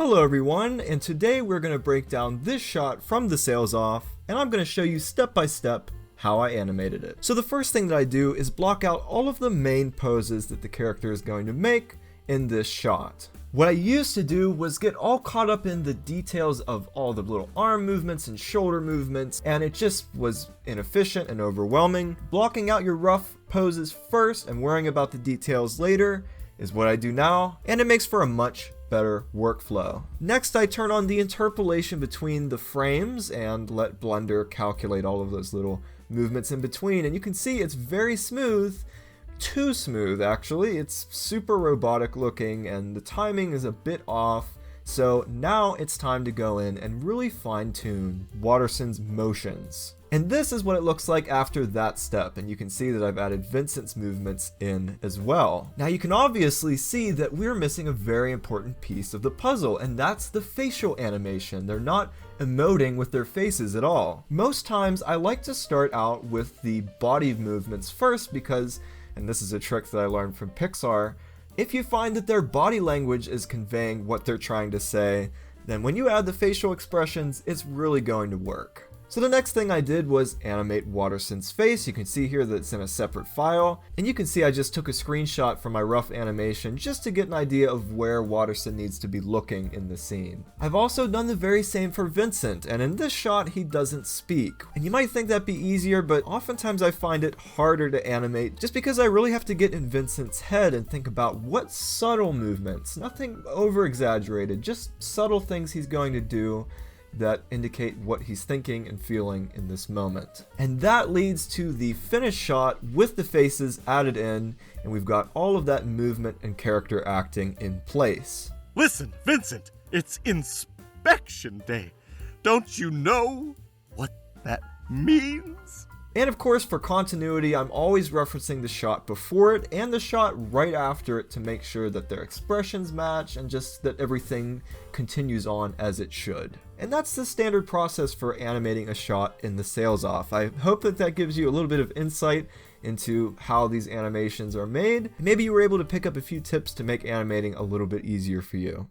Hello everyone, and today we're going to break down this shot from the Sails Off, and I'm going to show you step by step how I animated it. So the first thing that I do is block out all of the main poses that the character is going to make in this shot. What I used to do was get all caught up in the details of all the little arm movements and shoulder movements, and it just was inefficient and overwhelming. Blocking out your rough poses first and worrying about the details later is what I do now, and it makes for a much better workflow. Next, I turn on the interpolation between the frames and let Blender calculate all of those little movements in between, and you can see it's very smooth. Too smooth, actually. It's super robotic looking and the timing is a bit off. So now it's time to go in and really fine-tune Watterson's motions. And this is what it looks like after that step, and you can see that I've added Vincent's movements in as well. Now you can obviously see that we're missing a very important piece of the puzzle, and that's the facial animation. They're not emoting with their faces at all. Most times I like to start out with the body movements first because, and this is a trick that I learned from Pixar, if you find that their body language is conveying what they're trying to say, then when you add the facial expressions, it's really going to work. So the next thing I did was animate Watterson's face. You can see here that it's in a separate file, and you can see I just took a screenshot from my rough animation just to get an idea of where Watterson needs to be looking in the scene. I've also done the very same for Vincent, and in this shot he doesn't speak. And you might think that'd be easier, but oftentimes I find it harder to animate just because I really have to get in Vincent's head and think about what subtle movements, nothing over exaggerated, just subtle things he's going to do that indicate what he's thinking and feeling in this moment. And that leads to the finished shot with the faces added in, and we've got all of that movement and character acting in place. Listen, Vincent, it's inspection day. Don't you know what that means? And of course, for continuity, I'm always referencing the shot before it and the shot right after it to make sure that their expressions match and just that everything continues on as it should. And that's the standard process for animating a shot in the Sails Off. I hope that that gives you a little bit of insight into how these animations are made. Maybe you were able to pick up a few tips to make animating a little bit easier for you.